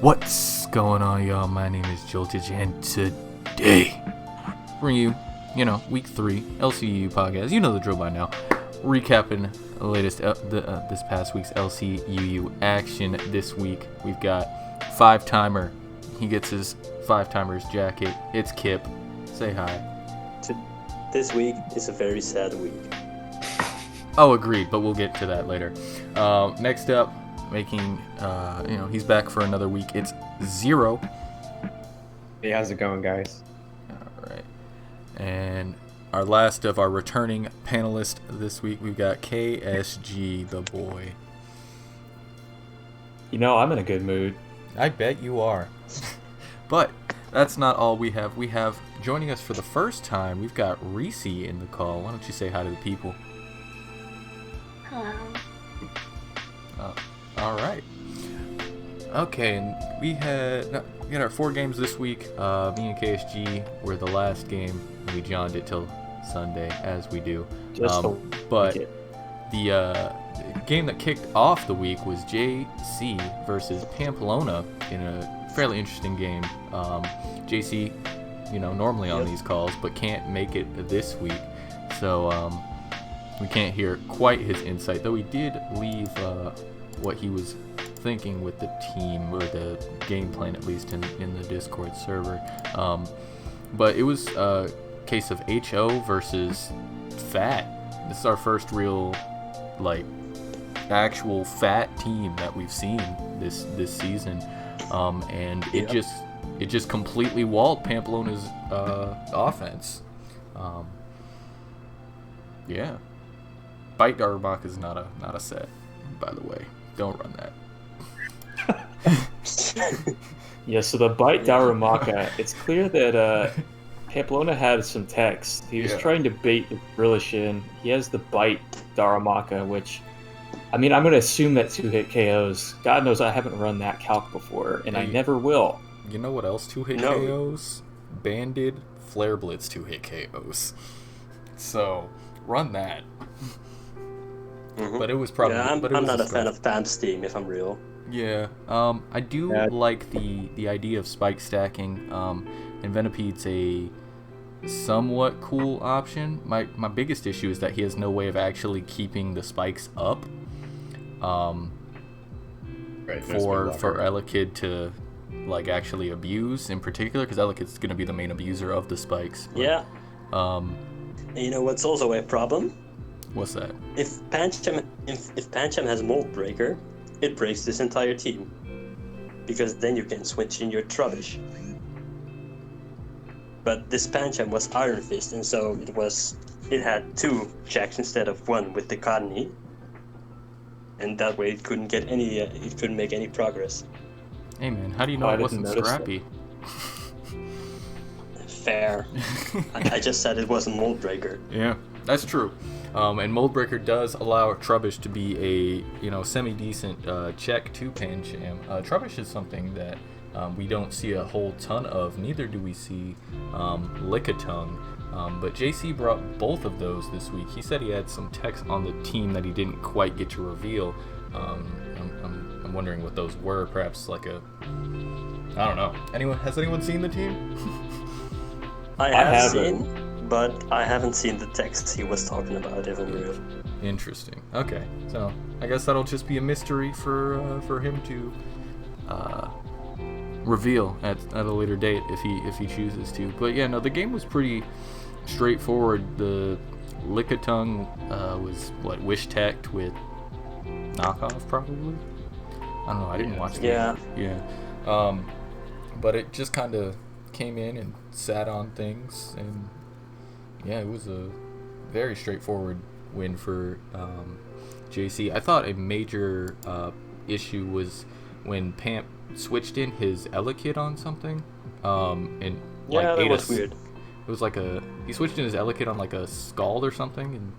What's going on, y'all? My name is Joltage, and today, bring you, week 3 LCU podcast. You know the drill by now. Recapping the latest, this past week's LCUU action. This week, we've got 5-timer. He gets his 5-timer's jacket. It's Kip. Say hi. This week is a very sad week. Oh, agreed, but we'll get to that later. Next up, making, he's back for another week. It's Zero. Hey, how's it going, guys? All right. And our last of our returning panelists this week, we've got KSG, the boy. I'm in a good mood. I bet you are. But that's not all we have. We have, joining us for the first time, we've got Risii in the call. Why don't you say hi to the people? Hello. All right. Okay, and we had our 4 games this week. Me and KSG were the last game, and we johned it till Sunday, as we do. But the game that kicked off the week was JC versus Pamplona in a fairly interesting game. JC, normally on these calls, but can't make it this week, so we can't hear quite his insight, though he did leave what he was thinking with the team, or the game plan at least, in the Discord server. But it was a case of HO versus Fat. This is our first real, actual Fat team that we've seen this season. And it just completely walled Pamplona's offense. Bite Darabak is not a set, by the way. Don't run that. So the Bite Daramaka, it's clear that Pamplona had some text. He was trying to bait the Brillish in. He has the Bite Daramaka, which, I'm going to assume that 2-hit KOs. God knows I haven't run that calc before, and I never will. You know what else 2-hit KOs? Banded Flare Blitz 2-hit KOs. So, run that. Mm-hmm. But it was probably. Yeah, I'm not a fan of Pam's team, if I'm real. Yeah, I do like the idea of spike stacking. And Venipede's a somewhat cool option. My biggest issue is that he has no way of actually keeping the spikes up. For Elekid to actually abuse in particular, because Elekid's going to be the main abuser of the spikes. But, yeah. You know what's also a problem? What's that? If Pancham has Mold Breaker, it breaks this entire team, because then you can switch in your Trubbish. But this Pancham was Iron Fist, and so it had 2 checks instead of 1 with the Kadni, and that way it couldn't get any. It couldn't make any progress. Hey man, how do you know it wasn't Scrappy? Fair. I just said it wasn't Mold Breaker. Yeah, that's true. And Mold Breaker does allow Trubbish to be a semi-decent check to Pancham. Trubbish is something that we don't see a whole ton of. Neither do we see Lickitung. But JC brought both of those this week. He said he had some techs on the team that he didn't quite get to reveal. I'm wondering what those were. Perhaps I don't know. Has anyone seen the team? I have seen, but I haven't seen the texts he was talking about, if I'm real. Interesting. Okay, so I guess that'll just be a mystery for him to reveal at a later date if he chooses to. But yeah, no, the game was pretty straightforward. The Lickitung was wish-teched with knockoff, probably. I don't know. I didn't watch the game. Yeah. But it just kind of came in and sat on things, and it was a very straightforward win for JC. I thought a major issue was when Pamp switched in his Elekid on something, and that was weird. It was he switched in his Elekid on a Scald or something, and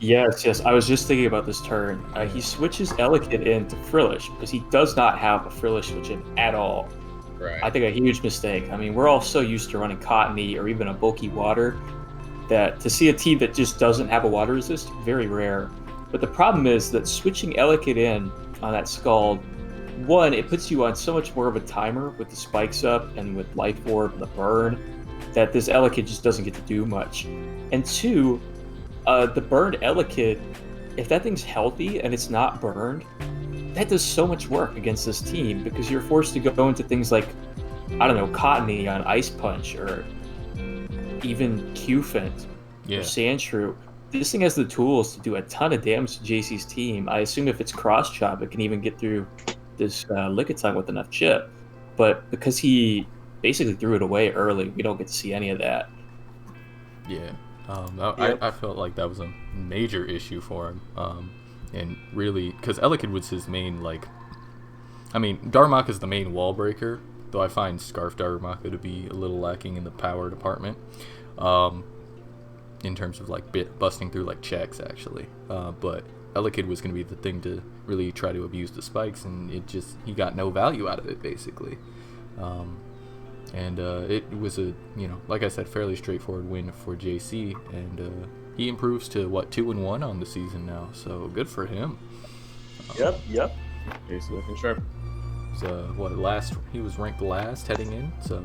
Yes, I was just thinking about this turn. He switches Elekid into Frillish, because he does not have a Frillish switch in at all. Right. I think a huge mistake. We're all so used to running Cottony or even a bulky water that to see a team that just doesn't have a water resist, very rare. But the problem is that switching Elekid in on that Scald one, it puts you on so much more of a timer with the spikes up and with Life Orb and the burn that this Elekid just doesn't get to do much. And two, the burned Elekid, if that thing's healthy and it's not burned, that does so much work against this team because you're forced to go into things like, I don't know, Cottony on Ice Punch or even Q-Fint or Sandshrew. This thing has the tools to do a ton of damage to JC's team. I assume if it's cross-chop, it can even get through this Lickitung with enough chip. But because he basically threw it away early, we don't get to see any of that. Yeah. I felt like that was a major issue for him. And really, because Elekid was his main, Darumaka is the main wall breaker, though I find Scarf Darumaka to be a little lacking in the power department. In terms of busting through checks actually, but Elekid was going to be the thing to really try to abuse the spikes, and he got no value out of it basically. It was a like I said, fairly straightforward win for JC, and he improves to 2-1 on the season now, so good for him. Yep. JC looking sharp. He was ranked last heading in, so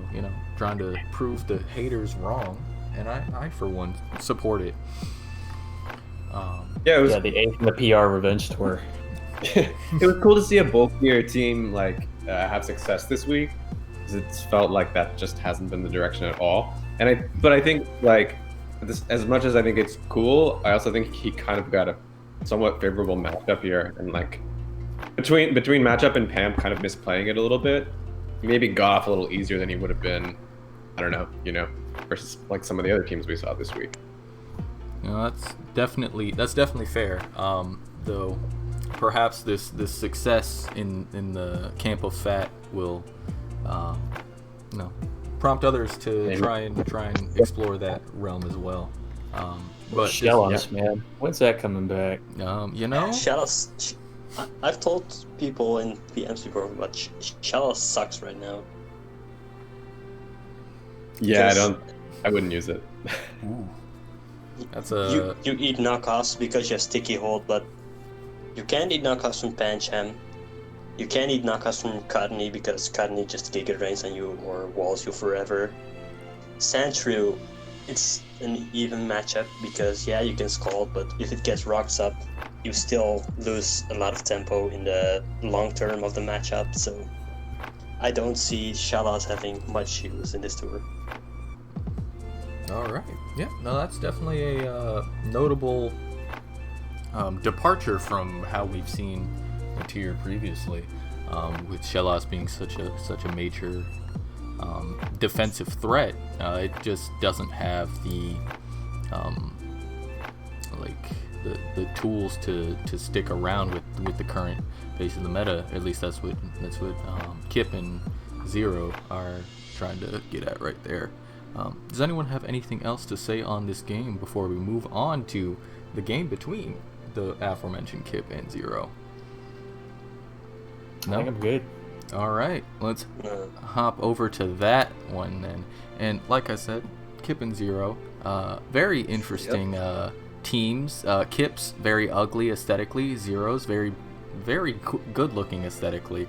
trying to prove the haters wrong. And I for one support it. It was the A from the PR revenge tour. It was cool to see a bulkier team have success this week, because it's felt like that just hasn't been the direction at all. But I think this, as much as I think it's cool, I also think he kind of got a somewhat favorable matchup here, and between matchup and Pam kind of misplaying it a little bit, he maybe got off a little easier than he would have been. I don't know, versus some of the other teams we saw this week. That's definitely fair. Though perhaps this success in the camp of Fat will prompt others to try and explore that realm as well. But Shellos, man, when's that coming back? Shellos. I've told people in PMs before, but Shellos sucks right now. Yeah, I wouldn't use it. Ooh. That's you eat knockoffs because you have sticky hold, but you can't eat knockoffs from Pancham. You can't eat knockoffs from Cottony because Cottony just Giga Drains on you or walls you forever. Sandshrew, it's an even matchup because you can scald, but if it gets rocks up, you still lose a lot of tempo in the long term of the matchup. So I don't see Shellos having much use in this tour. All right. Yeah. No, that's definitely a notable departure from how we've seen the tier previously, with Shellos being such a major defensive threat. It just doesn't have the tools to stick around with the current pace of the meta. At least that's what Kip and Zero are trying to get at right there. Does anyone have anything else to say on this game before we move on to the game between the aforementioned Kip and Zero? No? I think I'm good. All right, let's hop over to that one then. And like I said, Kip and Zero, very interesting teams. Kip's very ugly aesthetically. Zero's very, very good looking aesthetically.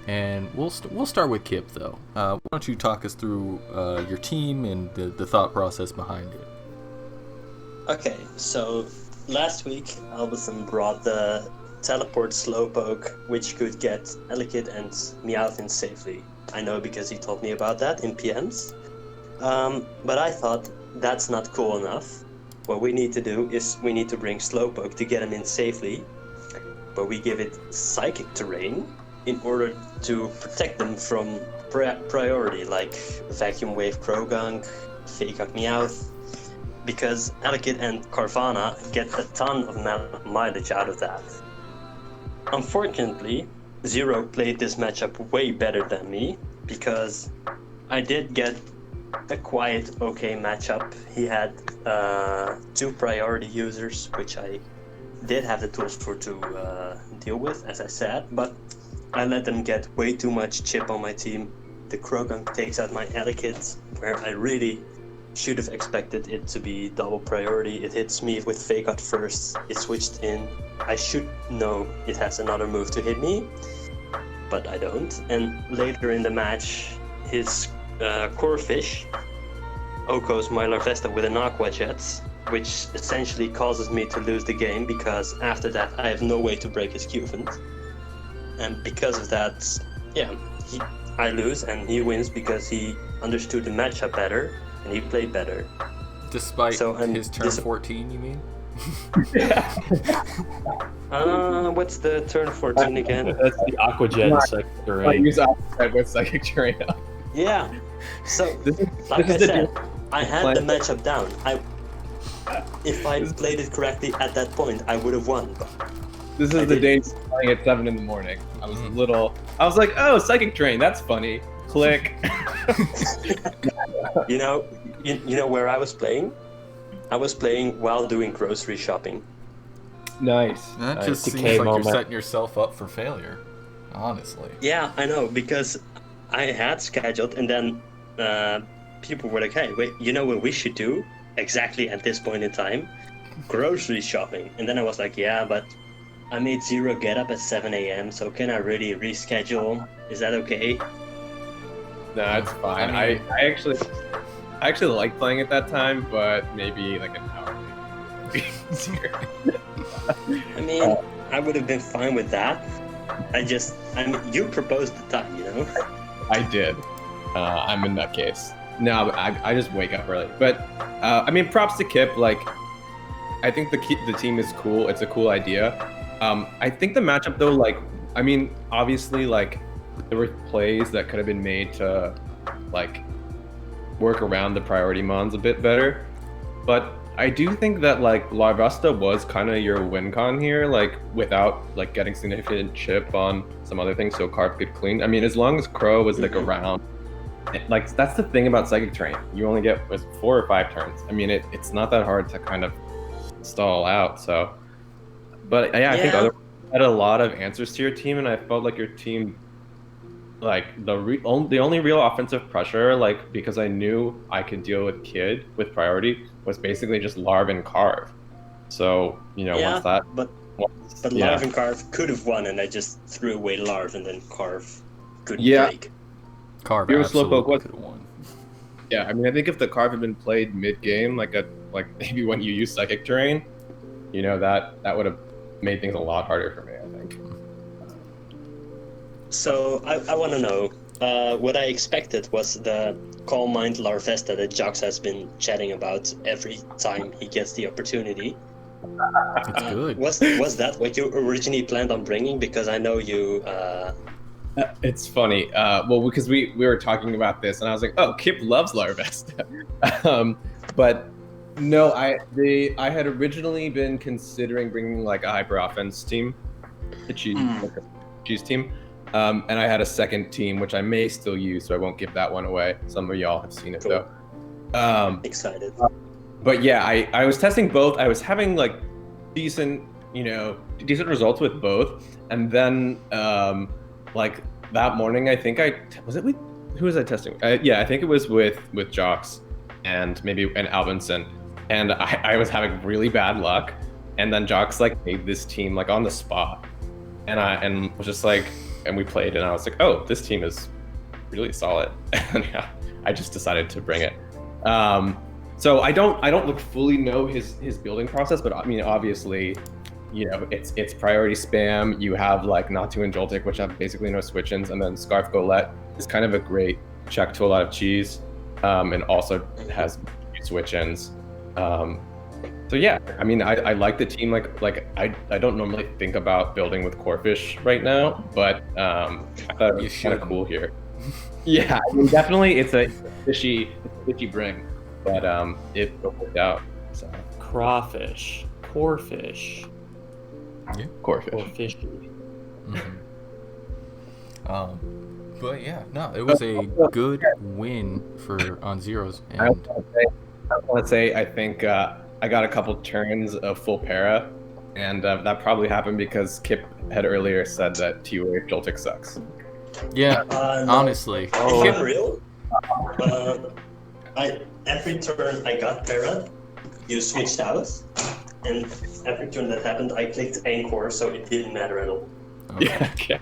And we'll start with Kip though. Why don't you talk us through your team and the thought process behind it? Okay, so last week Albison brought the Teleport Slowpoke, which could get Elekid and Meowth safely. I know because he told me about that in PMs. But I thought that's not cool enough. What we need to do is we need to bring Slowpoke to get him in safely, but we give it Psychic Terrain in order to protect them from priority, like Vacuum Wave Krogunk, Fake Out Meowth, because Elekid and Carvana get a ton of mileage out of that. Unfortunately, Zero played this matchup way better than me, because I did get a quiet, okay matchup. He had 2 priority users, which I did have the tools to deal with, as I said, but I let them get way too much chip on my team. The Krogunk takes out my Elekid, where I really should have expected it to be double priority. It hits me with Fake Out first, it switched in. I should know it has another move to hit me, but I don't. And later in the match, his core fish Okos my Larvesta with an Aqua Jet, which essentially causes me to lose the game because after that I have no way to break his Cuvant. And because of that, I lose and he wins because he understood the matchup better and he played better. Despite his turn 14, you mean? What's the turn 14 again? That's the Aqua Jet Psychic Terrain. I use Aqua Jet with Psychic Terrain. Yeah. So, I had the matchup down. If I played it correctly at that point, I would have won. This is the danger of playing at 7 in the morning. I was like, oh, Psychic Terrain, that's funny. Click. You know where I was playing? I was playing while doing grocery shopping. Nice. That just seems like you're setting yourself up for failure, honestly. Yeah, I know, because I had scheduled and then people were like, hey, wait, you know what we should do exactly at this point in time? Grocery shopping. And then I was like, yeah, but I made 0 get up at 7 a.m., so can I really reschedule? Is that okay? No, it's fine. I actually like playing at that time, but maybe like an hour easier. I mean, I would have been fine with that. You proposed the time, you know? I did. I'm a nutcase. No, I just wake up early. But, I mean, props to Kip. Like, I think the team is cool. It's a cool idea. I think the matchup, though, like, I mean, obviously, like, there were plays that could have been made to, like, work around the priority mons a bit better. But I do think that, like, Larvesta was kind of your win con here, like, without, like, getting significant chip on some other things so Carp could clean. I mean, as long as Crow was, like, around, like, that's the thing about Psychic Terrain. You only get 4 or 5 turns. I mean, it's not that hard to kind of stall out, so. But, yeah, I think other had a lot of answers to your team, and I felt like your team, like, the only real offensive pressure, like, because I knew I could deal with Kid with priority, was basically just Larv and Carve. So, once that... But Larv and Carve could have won, and I just threw away Larv, and then Carve couldn't break. Carve absolutely could have won. Yeah, I mean, I think if the Carve had been played mid-game, like maybe when you use Psychic Terrain, that would have made things a lot harder for me, I think. So, I want to know, what I expected was the Calm Mind Larvesta that Jax has been chatting about every time he gets the opportunity. It's good. Was that what you originally planned on bringing? Because I know you... It's funny. Well, because we were talking about this, and I was like, "Oh, Kip loves Larvesta," but no, I had originally been considering bringing like a hyper offense team, a cheese team, and I had a second team which I may still use, so I won't give that one away. Some of y'all have seen it though. Excited. But yeah, I was testing both. I was having like decent results with both, and then like that morning, I think who was I testing? I think it was with Jox and Alvinson, and I was having really bad luck, and then Jox like made this team like on the spot, and was just like, and we played, and I was like, oh, this team is really solid, and yeah, I just decided to bring it. So I don't fully know his building process, but I mean, obviously, it's priority spam. You have like Natu and Joltik, which have basically no switch-ins, and then Scarf Golette is kind of a great check to a lot of cheese, and also has switch-ins. So yeah, I mean, I like the team. Like I don't normally think about building with Corefish right now, but I thought it was kind of cool here. Yeah, I mean, definitely it's a fishy bring, but it worked out. So Crawfish, Corefish. Yeah. Corefish. Or fishy. Mm-hmm. But yeah, no, it was a good win on zeros. And I want to say I think I got a couple turns of full para, and that probably happened because Kip had earlier said that T-Wave Joltik sucks. Yeah, No. honestly. Unreal. Every turn I got para, you switched out. And every turn that happened, I clicked Anchor, so it didn't matter at all. Okay. Yeah, okay.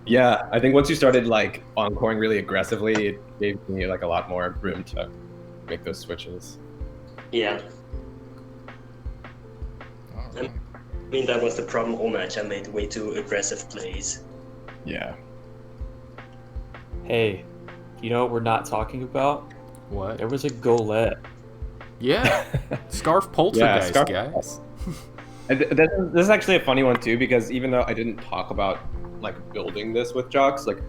Yeah, I think once you started like encoring really aggressively, it gave me like a lot more room to make those switches. Yeah. All right. I mean, that was the problem all match. I made way too aggressive plays. Yeah. Hey, you know what we're not talking about? What? There was a goalet. Yeah. Scarf Poltergeist, Scarf- guys. And this is actually a funny one too, because even though I didn't talk about like building this with Jocks, like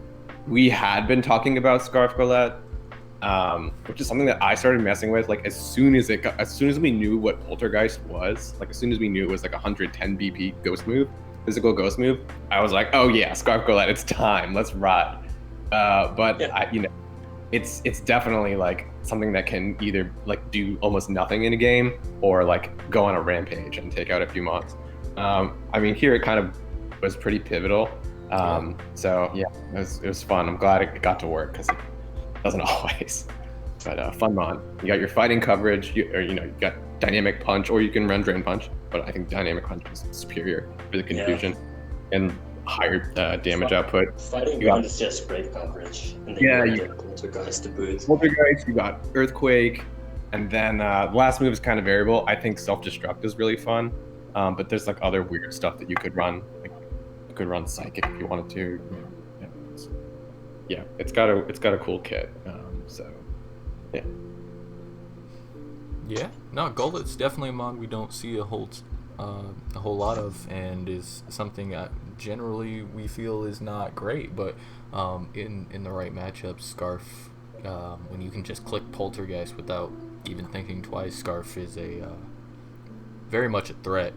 we had been talking about Scarf Golette, which is something that I started messing with like as soon as we knew what Poltergeist was, like as soon as we knew it was like 110 BP ghost move, physical ghost move, I was like, oh yeah, Scarf Golette, it's time, let's ride. But yeah. It's definitely like something that can either like do almost nothing in a game or like go on a rampage and take out a few mobs. I mean, here it kind of was pretty pivotal. So yeah, it was fun. I'm glad it got to work because it doesn't always. But fun mon. You got your fighting coverage, you got dynamic punch, or you can run drain punch. But I think dynamic punch is superior for the confusion and higher damage output. Fighting ground is just great coverage. And then you get Poltergeist to boot. Poltergeist, you got Earthquake, and then the last move is kind of variable. I think Self-Destruct is really fun, but there's like other weird stuff that you could run. Like you could run Psychic if you wanted to. Yeah, it's got a cool kit. So yeah. Yeah. No, Golet's definitely a mod we don't see a whole lot of, and is something that generally we feel is not great, but in the right matchups, Scarf, when you can just click Poltergeist without even thinking twice, Scarf is a very much a threat.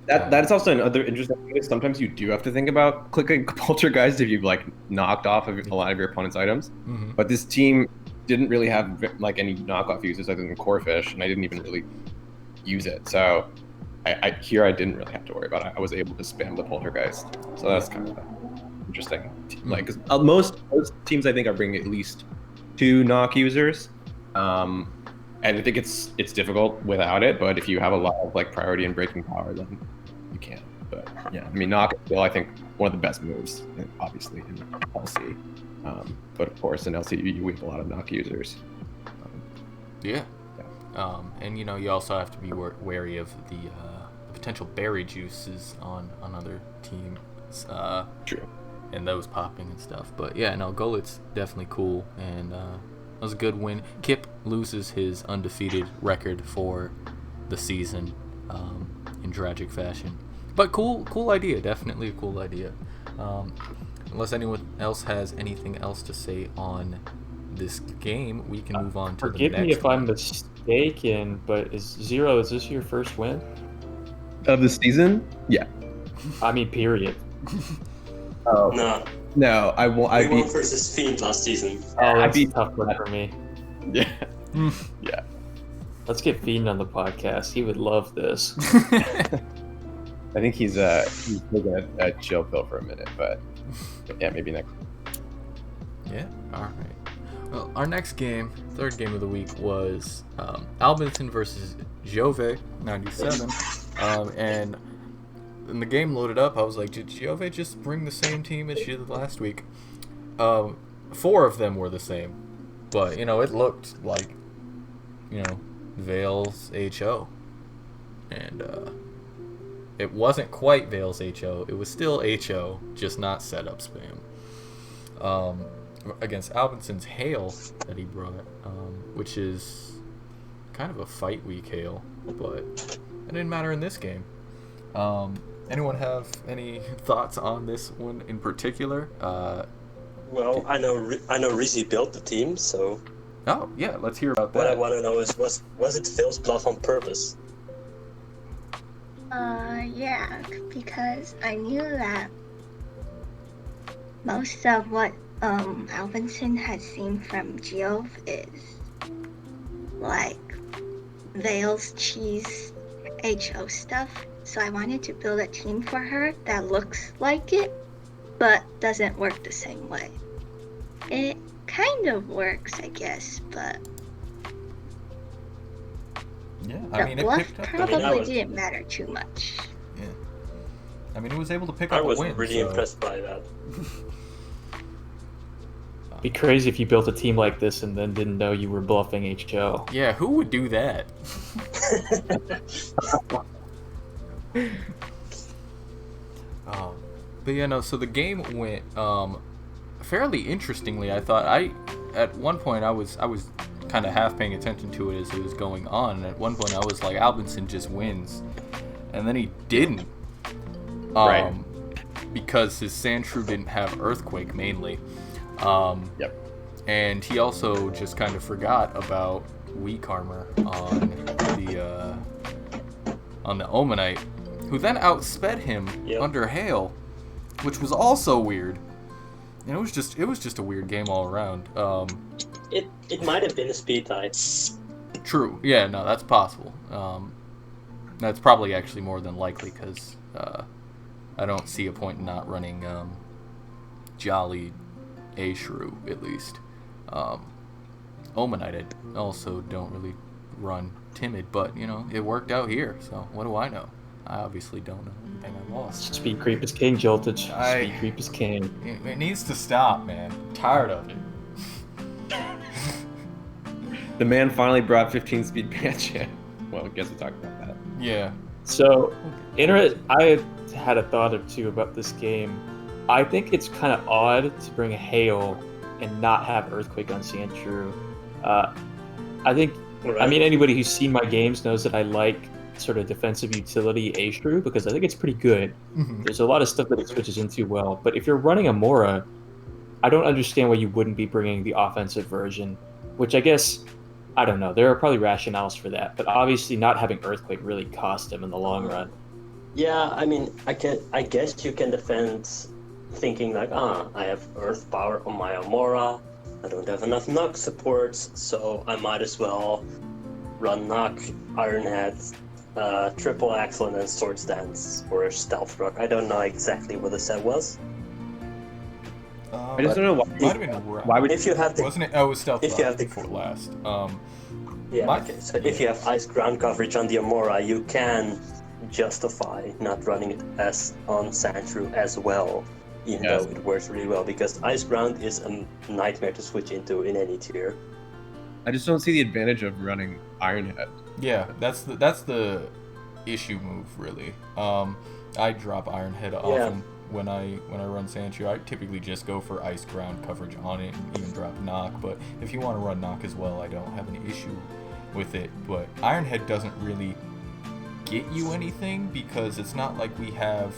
That's also another interesting thing is sometimes you do have to think about clicking Poltergeist if you've like knocked off a lot of your opponent's items. Mm-hmm. But this team didn't really have like any knockoff uses other than Corefish, and I didn't even really use it. So I didn't really have to worry about it. I was able to spam the Poltergeist. So that's kind of interesting. Like, 'cause, most teams I think are bringing at least 2 knock users. And I think it's difficult without it, but if you have a lot of like priority and breaking power, then you can. But yeah, I mean, knock is still I think one of the best moves, obviously in LC. But of course in LC we have a lot of knock users. And you also have to be wary of the potential berry juices on other teams. True. And those popping and stuff. But yeah, no, Golet's definitely cool, and that was a good win. Kip loses his undefeated record for the season in tragic fashion. But cool idea. Definitely a cool idea. Unless anyone else has anything else to say on this game, we can move on to the next one. Forgive me if I'm mistaken, but is this your first win? Of the season? Yeah. I mean, period. No. No, I won't. We won versus Fiend last season. Oh, that's a tough one for me. Yeah. Yeah. Let's get Fiend on the podcast. He would love this. I think he's taking a chill pill for a minute, but yeah, maybe next. Yeah. All right. Well, our next game, third game of the week, was Albinson versus Jove 97, and when the game loaded up, I was like, did Jove just bring the same team as she did last week? 4 of them were the same, but it looked like Vale's HO, and it wasn't quite Vale's HO. It was still HO, just not setup spam. Against Albinson's Hail that he brought, which is kind of a fight weak Hail, but it didn't matter in this game. Anyone have any thoughts on this one in particular? Well, I know risii built the team, so. Oh yeah, let's hear about that. What I want to know is, was it Phil's bluff on purpose? Yeah, because I knew that most of what Alvinson had seen from Geove is like Vale's cheese HO stuff. So I wanted to build a team for her that looks like it, but doesn't work the same way. It kind of works, I guess, but yeah, the bluff probably didn't matter too much. Yeah, I mean, it was able to pick I up a was win. really impressed by that. It'd be crazy if you built a team like this and then didn't know you were bluffing HL. Yeah, who would do that? But yeah, no. So the game went fairly interestingly. I thought at one point I was kind of half paying attention to it as it was going on, and at one point I was like, Albinson just wins, and then he didn't. Right. Because his Sandshrew didn't have Earthquake mainly. Yep. And he also just kind of forgot about Weak Armor on the Omanite, who then outsped him under Hail, which was also weird. And it was just a weird game all around. It might have been a speed tie. True. Yeah, no, that's possible. That's probably actually more than likely because I don't see a point in not running Jolly A Shrew at least. Omanite I also don't really run Timid, but it worked out here. So what do I know? I obviously don't know anything. I lost. Speed creep is king, Joltage. Speed creep is king. It needs to stop, man. I'm tired of it. The man finally brought 15 speed patch in. Well, I guess we'll talk about that. Yeah. So, I had a thought or two about this game. I think it's kind of odd to bring a Hail and not have Earthquake on Sandshrew. I think, I mean, anybody who's seen my games knows that I like sort of defensive utility A-Shrew because I think it's pretty good. Mm-hmm. There's a lot of stuff that it switches into well. But if you're running a Mora, I don't understand why you wouldn't be bringing the offensive version, which I guess, I don't know. There are probably rationales for that. But obviously not having Earthquake really cost him in the long run. Yeah, I mean, I guess you can defend thinking like, I have Earth Power on my Amora, I don't have enough Knock supports, so I might as well run Knock, Iron Head, Triple Axle, and then Swords Dance or Stealth Rock. I don't know exactly what the set was. I just don't know why would if you have the, wasn't it? Oh, it was Stealth if you have the before last. Okay. So if you have ice ground coverage on the Amora, you can justify not running it as on Sandshrew as well, even though it works really well, because ice ground is a nightmare to switch into in any tier. I just don't see the advantage of running Iron Head. Yeah, that's the issue move really. I drop Iron Head often when I run Sandshrew. I typically just go for ice ground coverage on it and even drop Knock, but if you want to run Knock as well, I don't have an issue with it. But Iron Head doesn't really get you anything because it's not like we have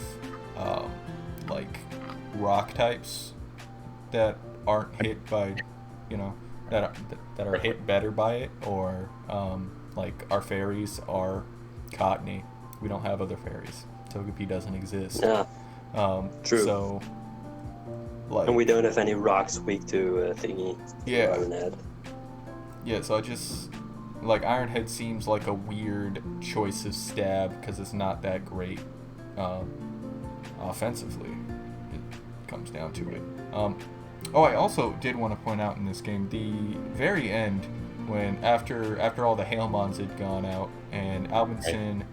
like rock types that aren't hit by that are hit better by it, or like our fairies are cottony. We don't have other fairies. Togepi doesn't exist. Yeah. True. So like, and we don't have any rocks weak to thingy. Yeah. Iron Head. Yeah, so I just like Iron Head seems like a weird choice of stab because it's not that great offensively. It comes down to it. I also did want to point out in this game, the very end, when after all the Hailmons had gone out and Albinson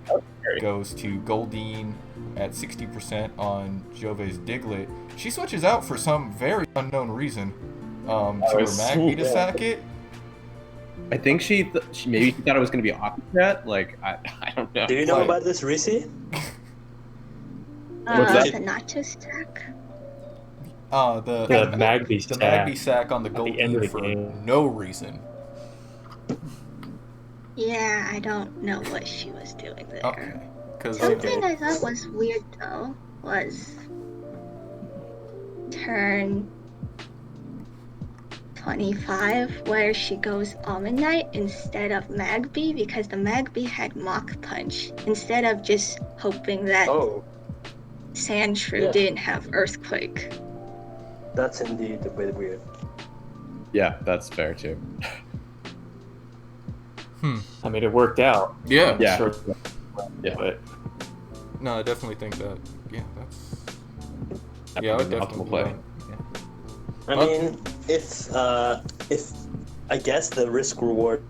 goes to Goldeen at 60% on Jove's Diglett, she switches out for some very unknown reason to her Magby to sack it. I think she maybe thought it was going to be Aquacat. Like, I don't know. Do you know about this, Risii? What's that? The nacho stack. The Magby the sack. Magby sack on the Goldeen for no reason. Yeah, I don't know what she was doing there. Okay. Something I thought was weird though was turn 25 where she goes Almond instead of Magby, because the Magby had Mach Punch instead of just hoping that Sandshrew didn't have Earthquake. That's indeed a bit weird. Yeah, that's fair too. I mean, it worked out. Yeah. Yeah. Sure. Yeah. But No, I definitely think that. Yeah, that's. Definitely I would optimal definitely play. I mean, if I guess the risk reward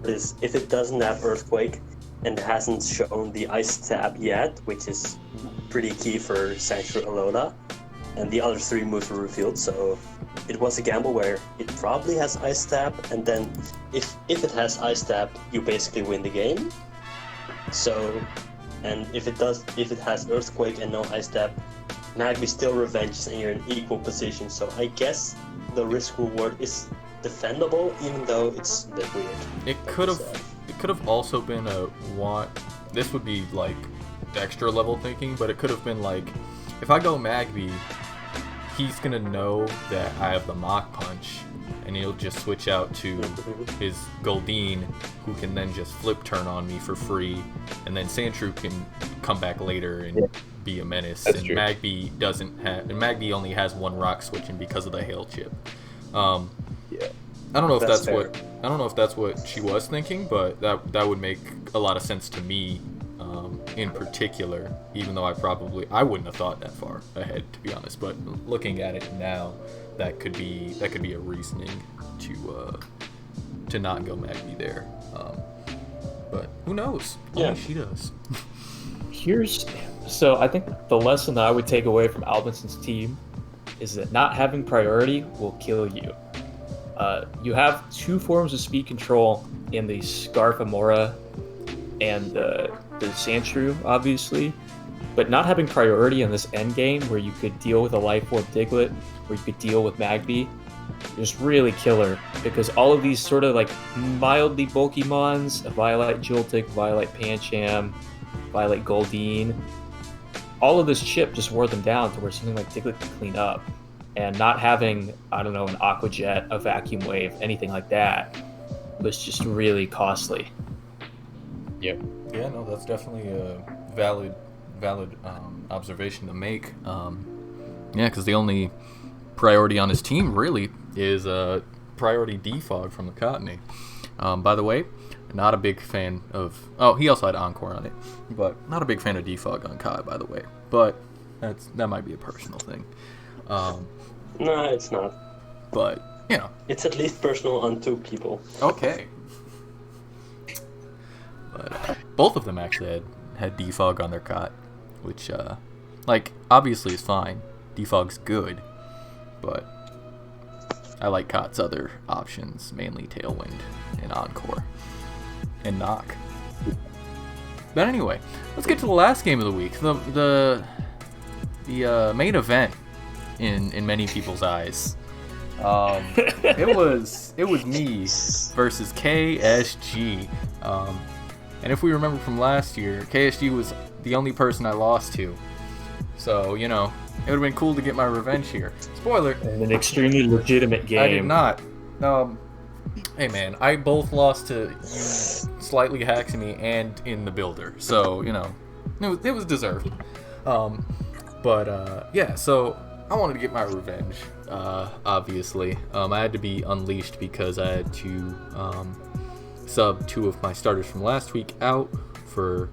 is if it doesn't have Earthquake and hasn't shown the Ice Stab yet, which is pretty key for Sanctuary Alola, and the other 3 moves were revealed, so it was a gamble where it probably has Ice Stab, and then if it has Ice Stab, you basically win the game. So, and if it has Earthquake and no Ice Stab, Magby still revenges and you're in equal position, so I guess the risk reward is defendable, even though it's a bit weird. It could have also been this would be like extra level thinking, but it could have been like, if I go Magby, he's gonna know that I have the Mach Punch, and he'll just switch out to his Goldeen, who can then just flip turn on me for free, and then Sandshrew can come back later and be a menace. That's and true. Magby only has 1 rock switching because of the Hail Chip. Yeah. I don't know if That's that's what she was thinking, but that would make a lot of sense to me, in particular. Even though I wouldn't have thought that far ahead, to be honest. But looking at it now, that could be a reasoning to not go Magby there. But who knows? Yeah. Only she does. So I think the lesson that I would take away from Albinson's team is that not having priority will kill you. You have 2 forms of speed control in the Scarf Amora and the Sandshrew, obviously, but not having priority in this end game where you could deal with a Life Orb Diglett, where you could deal with Magby, is really killer, because all of these sort of like mildly bulky mons, Violet Joltik, Violet Pancham, Violet Goldeen, all of this chip just wore them down to where something like Diglett could clean up. And not having, I don't know, an Aqua Jet, a Vacuum Wave, anything like that was just really costly. Yep. Yeah, no, that's definitely a valid observation to make. Yeah, because the only priority on his team really is priority defog from the Cottony. By the way, not a big fan of. Oh, he also had Encore on it, but not a big fan of defog on Kai, by the way. But that might be a personal thing. No, it's not. But you know, It's at least personal on 2 people. okay. But both of them actually had defog on their Cot, which obviously is fine. Defog's good, but I like Cot's other options, mainly Tailwind and Encore and Knock. But anyway, let's get to the last game of the week. The main event in many people's eyes. It was me versus KSG. And if we remember from last year, KSG was the only person I lost to. So, it would have been cool to get my revenge here. Spoiler. And an extremely legitimate game. I did not. Hey man, I both lost to you slightly hacking me and in the builder. So, it was deserved. Yeah, so I wanted to get my revenge, obviously. I had to be unleashed because I had to sub 2 of my starters from last week out for,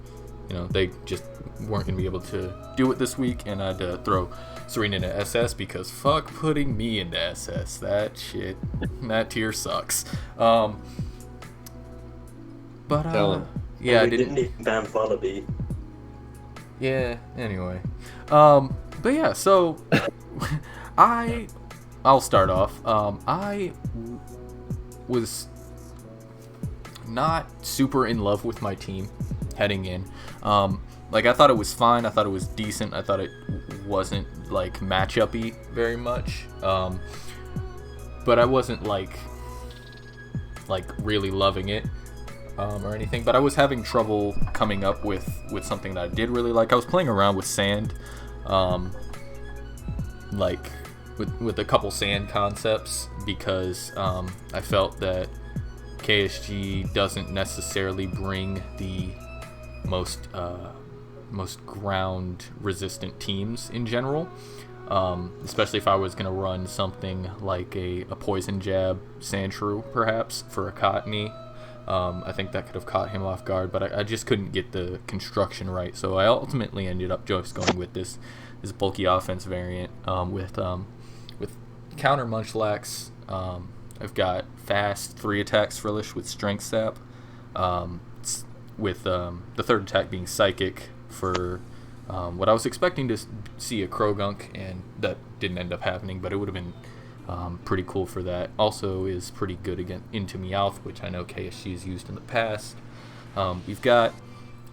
they just weren't going to be able to do it this week, and I had to throw Serena into SS because fuck putting me into SS. That tier sucks. Tell him. Yeah, I we didn't didn't even ban Wallaby. Yeah, anyway. But yeah, so I'll start off. I was not super in love with my team heading in. I thought it was fine. I thought it was decent. I thought it wasn't matchup-y very much. But I wasn't really loving it. Or anything, but I was having trouble coming up with something that I did really like. I was playing around with sand, with a couple sand concepts because I felt that KSG doesn't necessarily bring the most ground resistant teams in general. Especially if I was going to run something like a poison jab Sandshrew perhaps for a Cottony. I think that could have caught him off guard, but I just couldn't get the construction right. So I ultimately ended up just going with this bulky offense variant with counter Munchlax. I've got fast 3 attacks Frillish with Strength Sap, with the 3rd attack being Psychic for What I was expecting to see a Krogunk, and that didn't end up happening, but it would have been pretty cool for that. Also is pretty good again into Meowth, which I know KSG has used in the past. We've got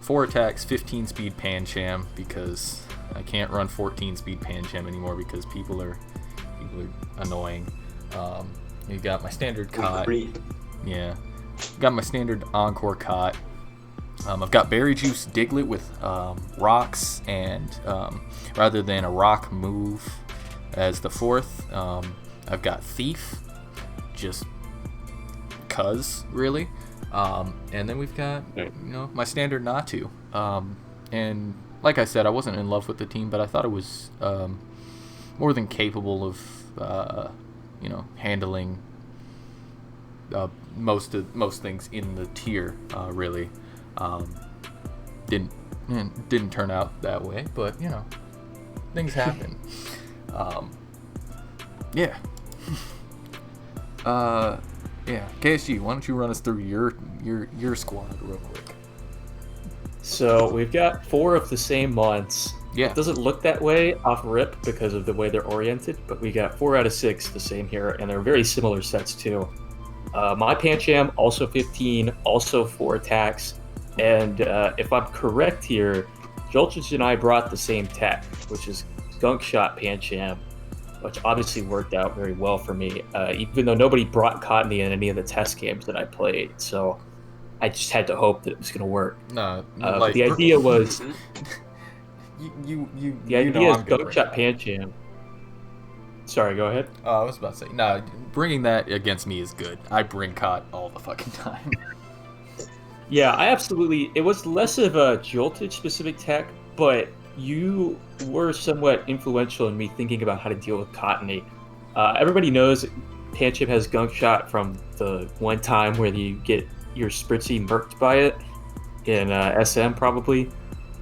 4 attacks, 15 speed Pancham, because I can't run 14 speed Pancham anymore because people are annoying. You got my standard Cot. Yeah. Got my standard Encore Cot. I've got Berry Juice Diglett with rocks, and rather than a rock move as the 4th, I've got Thief, just cuz, really. And then we've got, my standard Natu. And like I said, I wasn't in love with the team, but I thought it was more than capable of, handling most things in the tier, really. Didn't turn out that way, but things happen. Yeah. KSG, why don't you run us through your squad real quick? So we've got 4 of the same months. Yeah. It doesn't look that way off rip because of the way they're oriented, but we got 4 out of 6 the same here, and they're very similar sets too. My Pancham, also 15, also 4 attacks. And if I'm correct here, Jolchich and I brought the same tech, which is Gunk Shot Pancham, which obviously worked out very well for me, even though nobody brought Cottonee in any of the test games that I played. So I just had to hope that it was going to work. No, the idea was... the idea is Gunk Shot Pancham. Sorry, go ahead. I was about to say, bringing that against me is good. I bring Cot all the fucking time. Yeah, I absolutely... It was less of a Joltich-specific tech, but you were somewhat influential in me thinking about how to deal with Cottonee. Everybody knows Pancham has Gunk Shot from the one time where you get your Spritzy murked by it in SM, probably.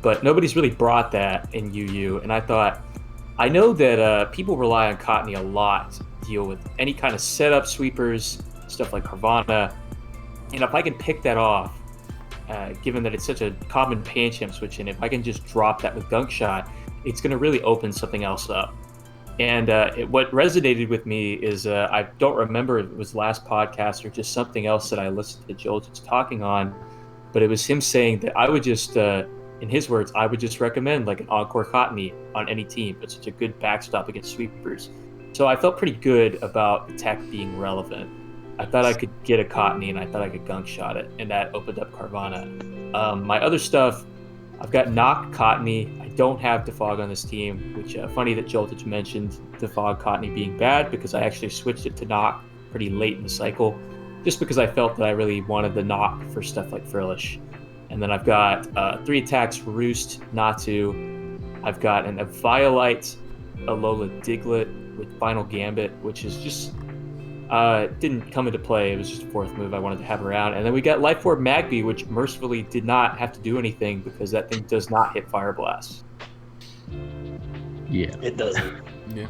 But nobody's really brought that in UU, and I thought... I know that people rely on Cottonee a lot to deal with any kind of setup sweepers, stuff like Carvanha, and if I can pick that off, given that it's such a common Pancham switch in, if I can just drop that with Gunk Shot, it's going to really open something else up. And what resonated with me is, I don't remember if it was last podcast or just something else that I listened to Jolchich talking on, but it was him saying that I would just, in his words, I would just recommend like an Encore Cottonee on any team. It's such a good backstop against sweepers. So I felt pretty good about the tech being relevant. I thought I could get a Cottonee, and I thought I could Gunk Shot it, and that opened up Carvanha. My other stuff, I've got Knock Cottonee. I don't have Defog on this team, which funny that Joltich mentioned Defog Cottonee being bad, because I actually switched it to Knock pretty late in the cycle, just because I felt that I really wanted the Knock for stuff like Frillish. And then I've got 3 attacks, Roost, Natu. I've got an Violite, Alola Diglett with Final Gambit, which is just... didn't come into play. It was just a 4th move I wanted to have around. And then we got Life Orb Magby, which mercifully did not have to do anything because that thing does not hit Fire Blast. Yeah. It doesn't. Yeah.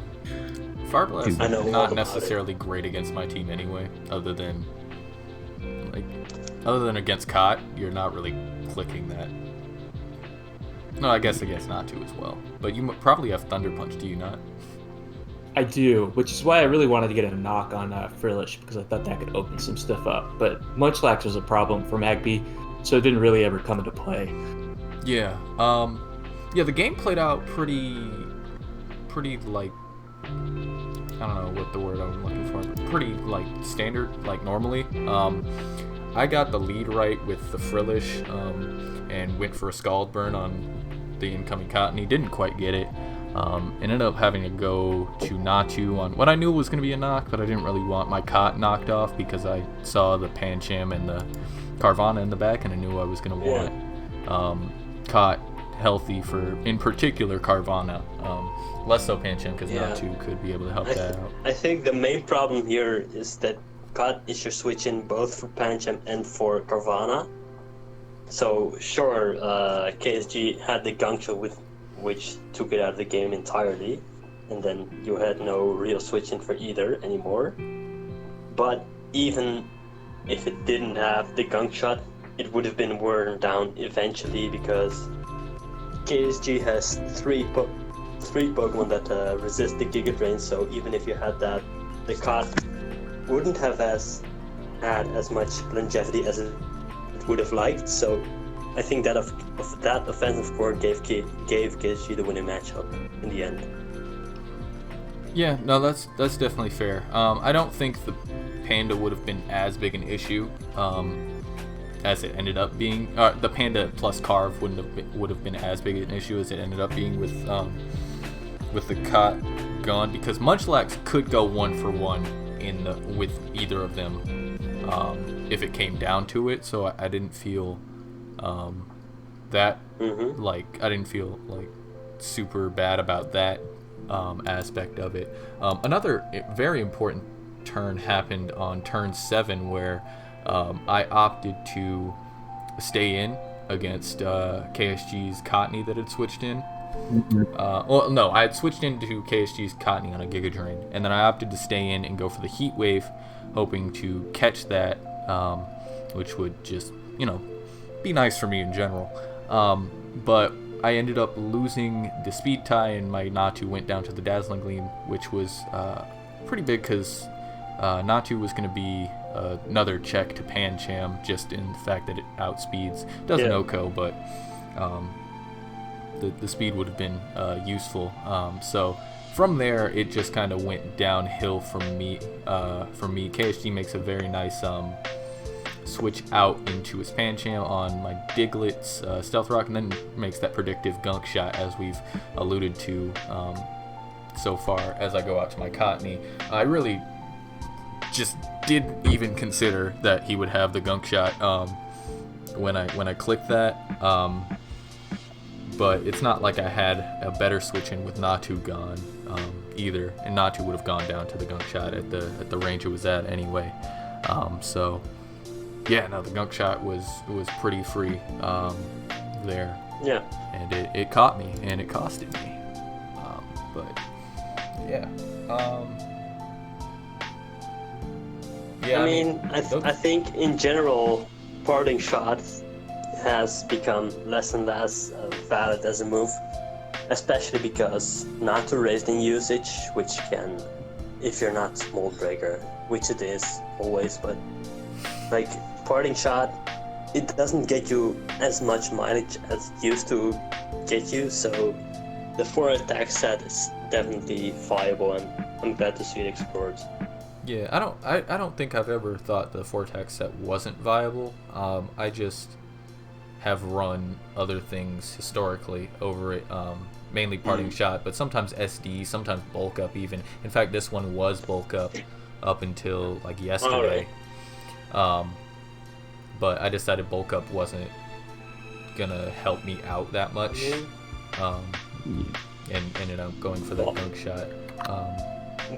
Fire Blast is I know not necessarily great against my team anyway, other than against Cot, you're not really clicking that. No, I guess against Natu as well. But you probably have Thunder Punch, do you not? I do, which is why I really wanted to get a Knock on Frillish, because I thought that could open some stuff up. But Munchlax was a problem for Magby, so it didn't really ever come into play. Yeah. The game played out pretty like, I don't know what the word I'm looking for, but pretty like standard, like normally. I got the lead right with the Frillish, and went for a Scald Burn on the incoming Cottonee. Didn't quite get it. Ended up having to go to Natu on what I knew was going to be a knock, but I didn't really want my Cot knocked off because I saw the Pancham and the Carvanha in the back, and I knew I was going to want Cot healthy for, in particular, Carvanha. Less so Pancham, because Natu could be able to help that out. I think the main problem here is that Cot is your switch in both for Pancham and for Carvanha. So sure, KSG had the Gunk Shot with which took it out of the game entirely, and then you had no real switching for either anymore. But even if it didn't have the Gunk Shot, it would have been worn down eventually, because KSG has three Pokemon that resist the Giga Drain, so even if you had that, the card wouldn't have had as much longevity as it would have liked. So I think that of that offensive core gave KSG the winning matchup in the end. Yeah, no, that's definitely fair. I don't think the Panda would have been as big an issue as it ended up being. The Panda plus Carve would have been as big an issue as it ended up being with the Cot gone, because Munchlax could go 1-for-1 with either of them if it came down to it. So I didn't feel that I didn't feel like super bad about that aspect of it. Another very important turn happened on turn 7 where I opted to stay in against KSG's Cottonee that had switched in. Well, no, I had switched into KSG's Cottonee on a Giga Drain, and then I opted to stay in and go for the Heat Wave, hoping to catch that, which would just, be nice for me in general. But I ended up losing the Speed Tie, and my Natu went down to the Dazzling Gleam, which was pretty big because Natu was going to be another check to Pancham, just in the fact that it outspeeds. Doesn't OHKO, but the speed would have been useful. So from there, it just kind of went downhill from me. KSG makes a very nice switch out into his Pancham on my Diglett's Stealth Rock, and then makes that predictive Gunk Shot, as we've alluded to so far. As I go out to my Cottonee, I really just didn't even consider that he would have the Gunk Shot when I clicked that. But it's not like I had a better switch in with Natu gone either, and Natu would have gone down to the Gunk Shot at the range it was at anyway. So yeah, no, the Gunk Shot was pretty free there. Yeah. And it caught me, and it costed me. But yeah. I mean, I think in general, Parting Shot has become less and less valid as a move, especially because Natu raised in usage, which can, if you're not Mold Breaker, which it is always, but like Parting Shot, it doesn't get you as much mileage as it used to get you, so the 4 attack set is definitely viable, and I'm glad to see it explored. Yeah, I don't think I've ever thought the 4 attack set wasn't viable. I just have run other things historically over it, mainly Parting Shot, but sometimes SD, sometimes Bulk Up even. In fact, this one was Bulk Up until like yesterday. But I decided Bulk Up wasn't gonna help me out that much, and ended up going for that Gunk Shot.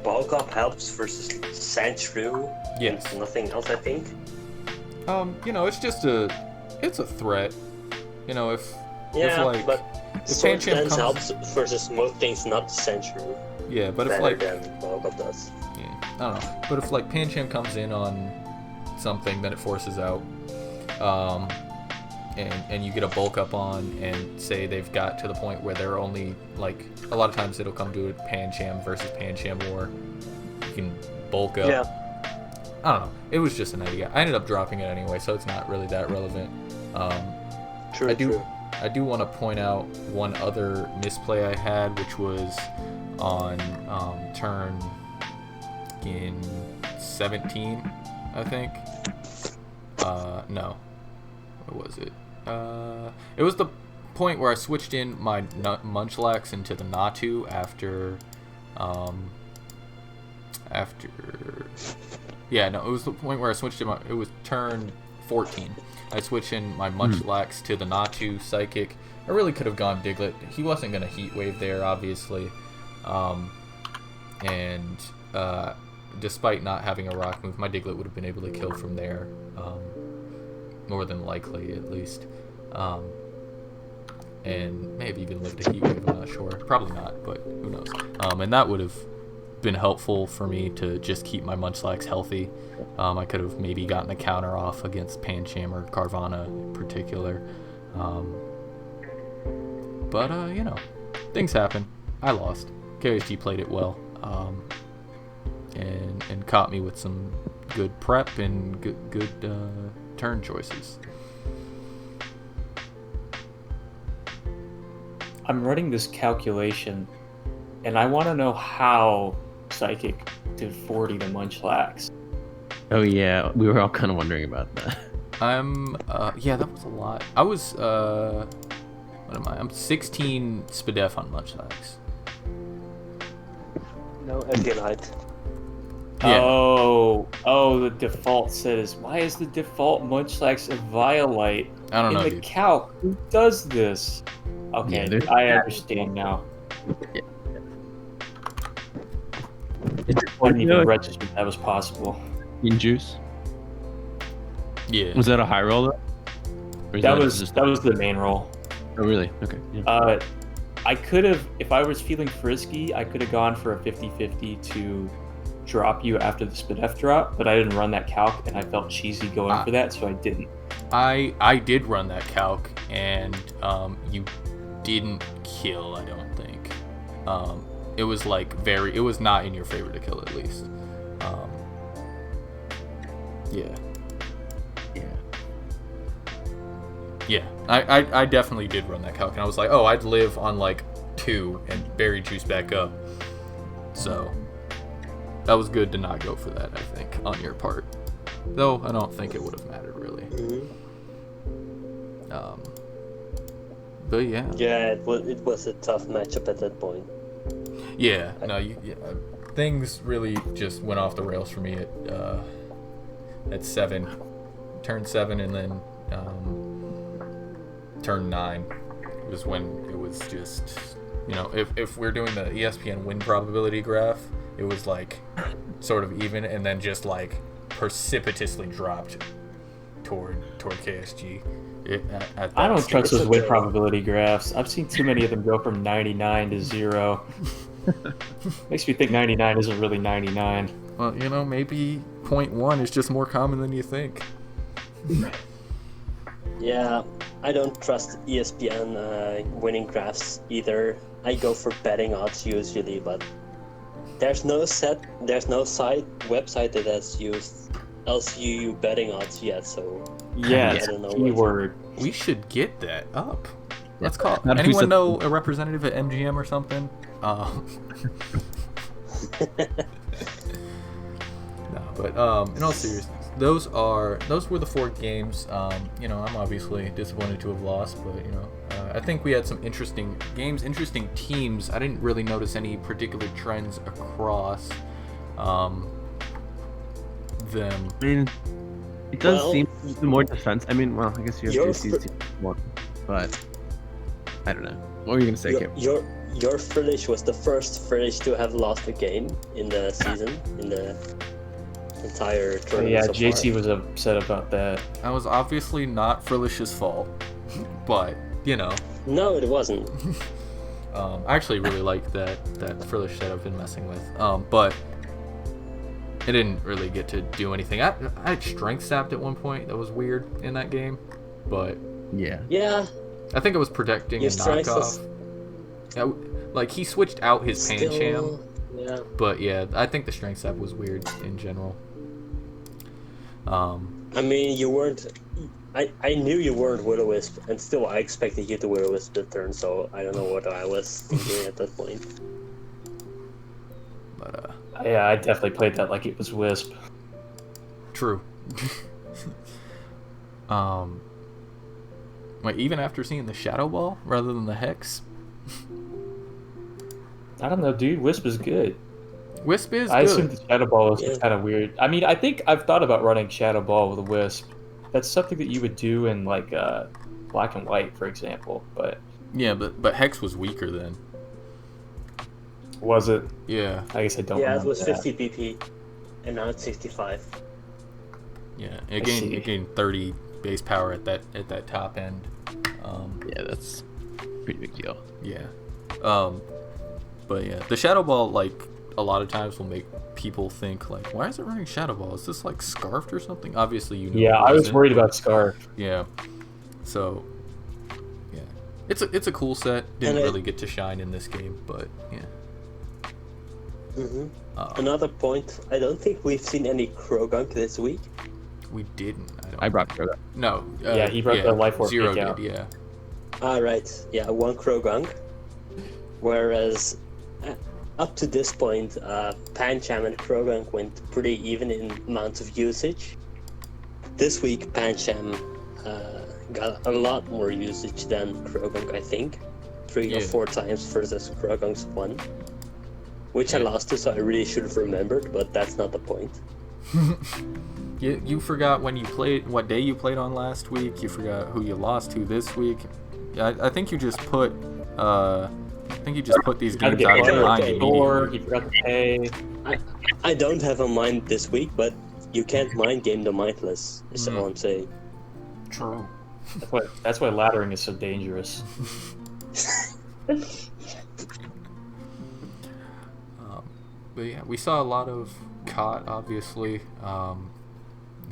Bulk Up helps versus Sandshrew. Yes. Nothing else, I think. It's just it's a threat. If Sword Pancham Dance comes... helps versus most things not Sandshrew. Yeah, but if than Bulk Up does. Yeah, I don't know. But if Pancham comes in on something, then it forces out. And you get a Bulk Up on, and say they've got to the point where they're only, a lot of times it'll come to a Pancham versus Pancham war. You can Bulk Up. Yeah. I don't know. It was just an idea. I ended up dropping it anyway, so it's not really that relevant. True. I do want to point out one other misplay I had, which was on turn in 17, I think. No. What was it? It was the point where I switched in my Munchlax into the Natu after. Yeah, no, it was the point where I switched in it was turn 14. I switched in my Munchlax to the Natu Psychic. I really could have gone Diglett. He wasn't going to Heat Wave there, obviously. And despite not having a Rock move, my Diglett would have been able to kill from there. More than likely, at least. And maybe even lived a Heat Wave, I'm not sure. Probably not, but who knows. And that would have been helpful for me to just keep my Munchlax healthy. I could have maybe gotten a counter off against Pancham or Carvana in particular. But things happen. I lost. KSG played it well, and caught me with some good prep and good turn choices. I'm running this calculation, and I want to know how Psychic did 40 to Munchlax. Oh yeah, we were all kind of wondering about that. That was a lot. I was, what am I? I'm 16 Spadef on Munchlax. No, Eviolite. Yeah. Oh, the default says, why is the default Munchlax a Violite? I don't know, In the dude. calc, who does this? Okay, Yeah, I understand now. Yeah. I didn't even register that was possible. In juice. Yeah. Was that a high roll though? Or is That was just the main roll. Oh really? Okay. Yeah. I could have, if I was feeling frisky, I could have gone for a 50-50 to drop you after the Spadef drop, but I didn't run that calc, and I felt cheesy going for that, so I didn't. I did run that calc, and you didn't kill, I don't think. It was it was not in your favor to kill, at least. Yeah. Yeah, I definitely did run that calc, and I was like, oh, I'd live on 2 and berry juice back up. So that was good to not go for that, I think, on your part. Though I don't think it would have mattered really. But yeah. Yeah, it was a tough matchup at that point. Yeah, no, things really just went off the rails for me at 7, turn 7, and then turn 9 was when it was just, if we're doing the ESPN win probability graph, it was sort of even, and then just precipitously dropped toward KSG. I don't trust those win probability graphs. I've seen too many of them go from 99 to 0. Makes me think 99 isn't really 99. Well, maybe 0.1 is just more common than you think. Yeah, I don't trust ESPN winning graphs either. I go for betting odds usually, but there's no website that has used LCU betting odds yet, so yeah, I it's don't know a keyword. We should get that up. Let's Yeah. call. Not Anyone who's know a representative at MGM or something? No, but in all seriousness, those were the 4 games. I'm obviously disappointed to have lost, but I think we had some interesting games, interesting teams. I didn't really notice any particular trends across them. I mean, it does seem the more defense. I mean, well, I guess you have JC's team more, but I don't know. What were you gonna say, Kim? Your Frillish was the first Frillish to have lost a game in the season, in the entire tournament. Yeah, so JC far. was upset about that. That was obviously not Frelish's fault, but No, it wasn't. I actually really like that Frelish that I've been messing with, but it didn't really get to do anything. I had strength sapped at one point. That was weird in that game, but Yeah. Yeah. I think it was protecting a Your strength knockoff. He switched out his Pancham, Still, yeah. but yeah, I think the strength sap was weird in general. I mean, you weren't. I knew you weren't Will-O-Wisp, and still I expected you to Will-O-Wisp the turn, so I don't know what I was thinking at that point. But Yeah, I definitely played that like it was Wisp. true. Wait, even after seeing the Shadow Ball rather than the Hex? I don't know, dude. Wisp is good. Wisp is I good. assumed the Shadow Ball was Yeah. kind of weird. I mean, I think I've thought about running Shadow Ball with a Wisp. That's something that you would do in Black and White, for example. But Yeah, but Hex was weaker then. was it? Yeah, I guess I don't. Yeah, it remember was that. 50 BP, and now it's 65. yeah. I It see. gained 30 base power at that top end. Yeah, that's a pretty big deal. Yeah. But yeah, the Shadow Ball, a lot of times will make people think, why is it running Shadow Ball? Is this, scarfed or something? Obviously, Yeah, it I was isn't. worried about Scarf. Yeah. So, yeah. It's a cool set. Didn't And really get to shine in this game, but yeah. Another point, I don't think we've seen any Krogunk this week. We didn't. I brought Kroga. No. Yeah, he brought the Life Orb Zero kick out. did, yeah. Right. Yeah, one Krogunk. Whereas up to this point, Pancham and Krogunk went pretty even in amounts of usage. This week, Pancham got a lot more usage than Krogunk, I think. 3 or 4 times versus Krogunk's 1. Which I lost to, so I really should have remembered, but that's not the point. You forgot when you played, what day you played on last week. You forgot who you lost to this week. I think you just put these games out of your mind immediately. You forgot to pay. I don't have a mind this week, but you can't mind game the mindless, is all I'm saying. True. That's why laddering is so dangerous. But yeah, we saw a lot of Kot, obviously,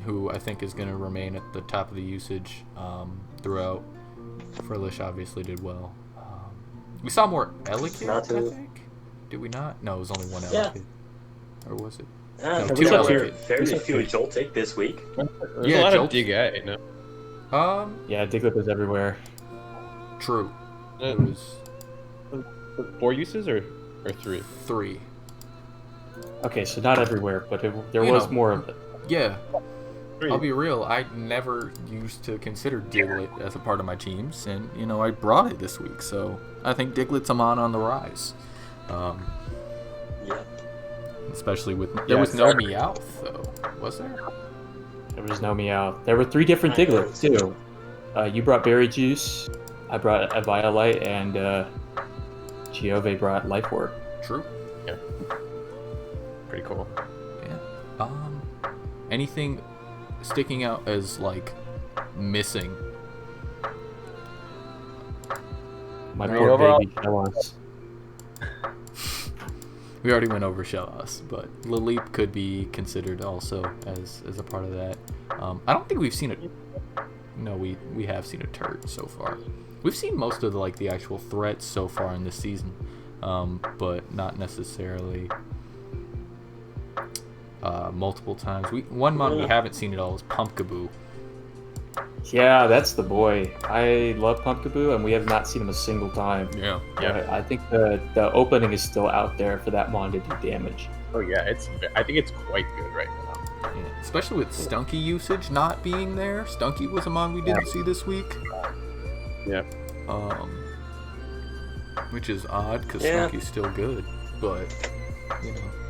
who I think is going to remain at the top of the usage throughout. Furlish obviously did well. We saw more Elegant, I think? Did we not? No, it was only one Elegant. Or was it? No, we 2 saw Elegant. very few Joltik this week. There's a lot of DGA, no? Yeah, Diglett was everywhere. True. It was 4 uses or 3? 3. Okay, so not everywhere, but there was more of it. Yeah. 3. I'll be real, I never used to consider Diglett as a part of my teams, and, I brought it this week, so I think Diglett's on the rise. Yeah. Especially with... There was no Meowth, though, was there? There was no Meowth. There were 3 different Diglets, too. You brought Berry Juice, I brought a Violite, and Giove brought Life Orb. True. Yeah. Pretty cool. Yeah. Anything sticking out as, like, missing? My poor baby Shellos. We already went over Shellos, but Laleep could be considered also as a part of that. I don't think we've seen it. No, we have seen a turret so far. We've seen most of the actual threats so far in this season, but not necessarily multiple times. One mon we haven't seen at all is Pumpkaboo. Yeah, that's the boy. I love Pumpkaboo, and we have not seen him a single time. Yeah. I think the opening is still out there for that mon to do damage. Oh yeah, I think it's quite good right now. Yeah. Especially with Stunky usage not being there. Stunky was a mon we didn't see this week. Yeah. Which is odd because Stunky's still good, but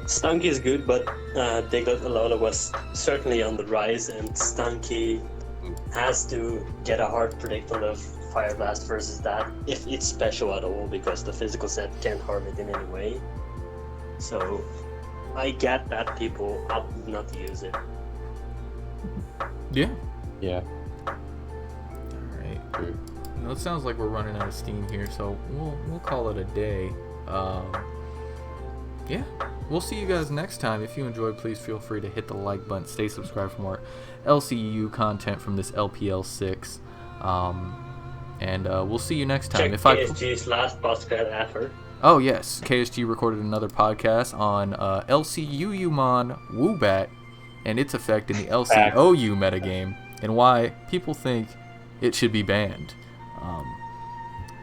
Stunky is good, but Diglett Alola was certainly on the rise, and Stunky has to get a hard predict on the Fire Blast versus that, if it's special at all, because the physical set can't harm it in any way. So I get that people opt not to use it. Yeah. Yeah. Alright. Well, it sounds like we're running out of steam here, so we'll call it a day. Yeah. We'll see you guys next time. If you enjoyed, please feel free to hit the like button. Stay subscribed for more LCU content from this LPL 6. And we'll see you next time. Check KSG's last podcast ever. Oh, yes. KSG recorded another podcast on LCUUmon Woobat and its effect in the LCOU metagame and why people think it should be banned. A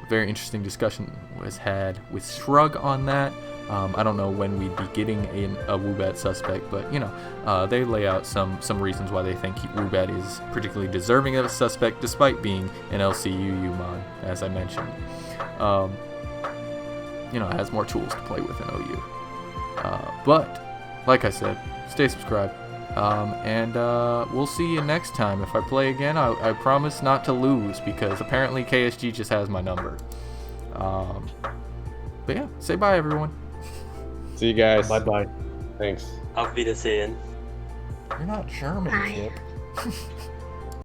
very interesting discussion was had with Shrug on that. I don't know when we'd be getting a Woobat suspect, but, they lay out some reasons why they think Woobat is particularly deserving of a suspect, despite being an LCUU mon, as I mentioned. It has more tools to play with in OU. But, like I said, stay subscribed. And we'll see you next time. If I play again, I promise not to lose, because apparently KSG just has my number. But yeah, say bye, everyone. See you guys. Bye-bye. Thanks. Auf Wiedersehen. You're not German, Bye. Chip.